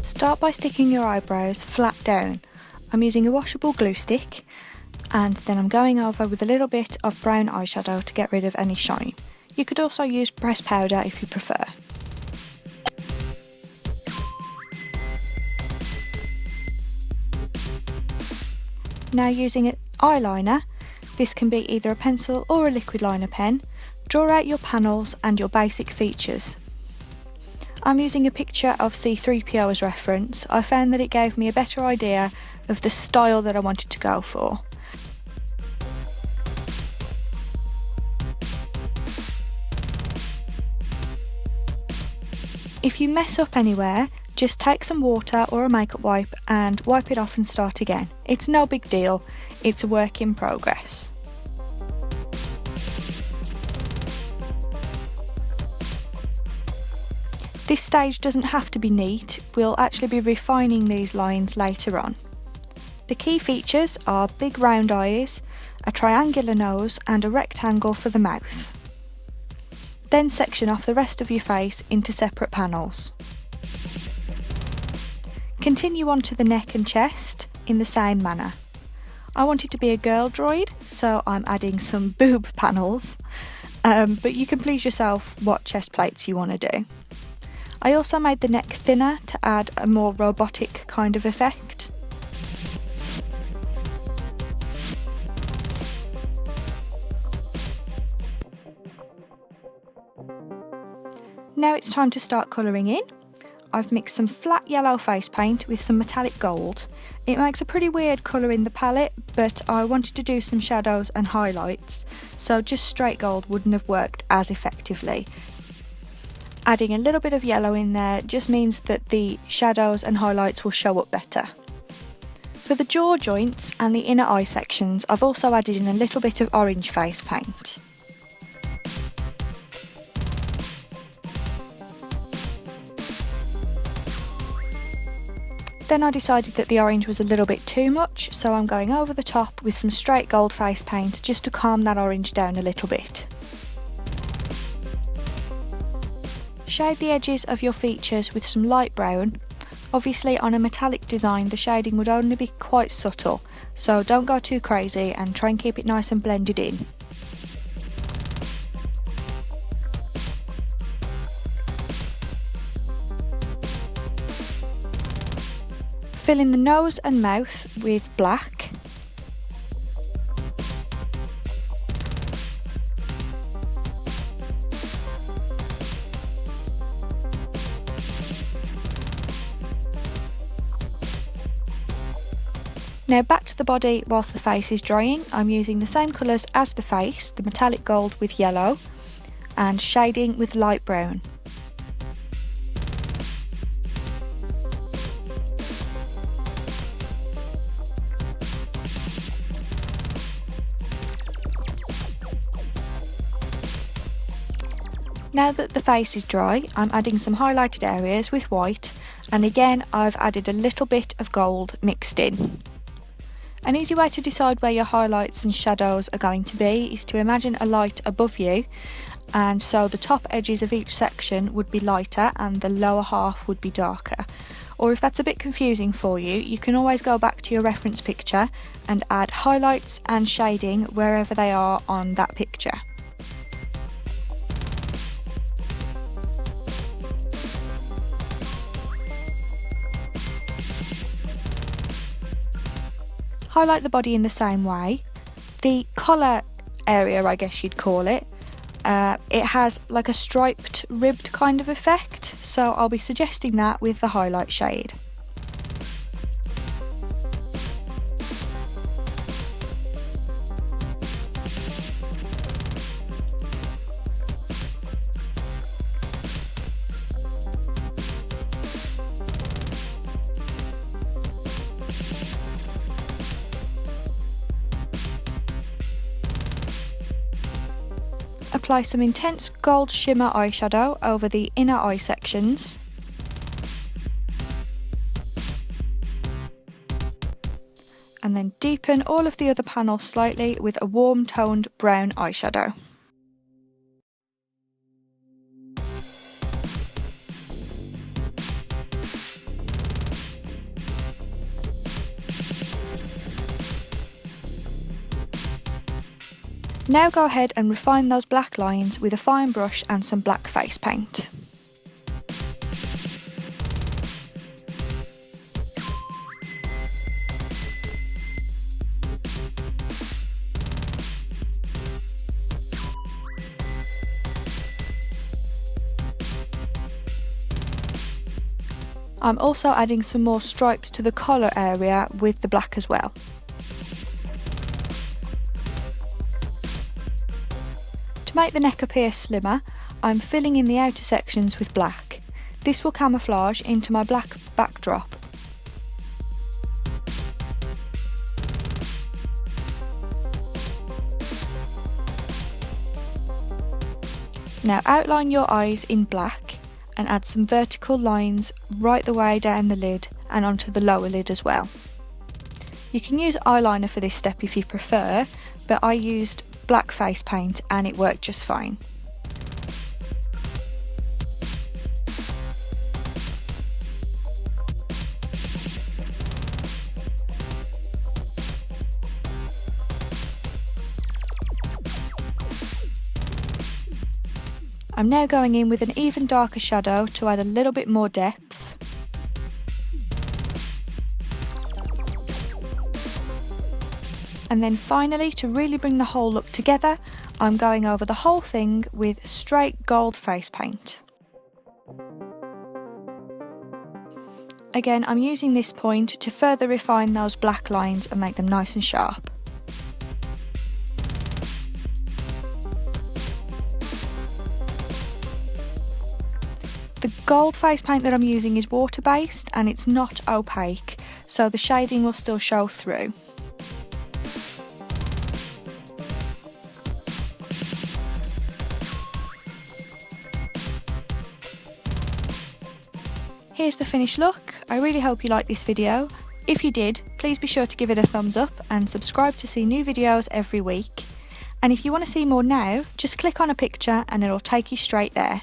Start by sticking your eyebrows flat down. I'm using a washable glue stick, and then I'm going over with a little bit of brown eyeshadow to get rid of any shine. You could also use pressed powder if you prefer. Now using an eyeliner, this can be either a pencil or a liquid liner pen, draw out your panels and your basic features. I'm using a picture of C3PO as reference. I found that it gave me a better idea of the style that I wanted to go for. If you mess up anywhere, just take some water or a makeup wipe and wipe it off and start again. It's no big deal, it's a work in progress. This stage doesn't have to be neat, we'll actually be refining these lines later on. The key features are big round eyes, a triangular nose and a rectangle for the mouth. Then section off the rest of your face into separate panels. Continue on to the neck and chest in the same manner. I want it to be a girl droid, so I'm adding some boob panels, but you can please yourself what chest plates you want to do. I also made the neck thinner to add a more robotic kind of effect. Now it's time to start colouring in. I've mixed some flat yellow face paint with some metallic gold. It makes a pretty weird colour in the palette, but I wanted to do some shadows and highlights, so just straight gold wouldn't have worked as effectively. Adding a little bit of yellow in there just means that the shadows and highlights will show up better. For the jaw joints and the inner eye sections, I've also added in a little bit of orange face paint. Then I decided that the orange was a little bit too much, so I'm going over the top with some straight gold face paint just to calm that orange down a little bit. Shade the edges of your features with some light brown. Obviously on a metallic design the shading would only be quite subtle, so don't go too crazy and try and keep it nice and blended in. Fill in the nose and mouth with black. Now back to the body whilst the face is drying. I'm using the same colours as the face, the metallic gold with yellow, and shading with light brown. Now that the face is dry, I'm adding some highlighted areas with white, and again I've added a little bit of gold mixed in. An easy way to decide where your highlights and shadows are going to be is to imagine a light above you, and so the top edges of each section would be lighter and the lower half would be darker. Or if that's a bit confusing for you, you can always go back to your reference picture and add highlights and shading wherever they are on that picture. Highlight the body in the same way. The collar area, I guess you'd call it, it has like a striped, ribbed kind of effect, so I'll be suggesting that with the highlight shade. Apply some intense gold shimmer eyeshadow over the inner eye sections. And then deepen all of the other panels slightly with a warm toned brown eyeshadow. Now go ahead and refine those black lines with a fine brush and some black face paint. I'm also adding some more stripes to the collar area with the black as well. To make the neck appear slimmer, I'm filling in the outer sections with black. This will camouflage into my black backdrop. Now outline your eyes in black and add some vertical lines right the way down the lid and onto the lower lid as well. You can use eyeliner for this step if you prefer, but I used black face paint and it worked just fine. I'm now going in with an even darker shadow to add a little bit more depth. And then finally, to really bring the whole look together, I'm going over the whole thing with straight gold face paint. Again, I'm using this point to further refine those black lines and make them nice and sharp. The gold face paint that I'm using is water based and it's not opaque, so the shading will still show through. Here's the finished look. I really hope you liked this video. If you did, please be sure to give it a thumbs up and subscribe to see new videos every week. And if you want to see more now, just click on a picture and it'll take you straight there.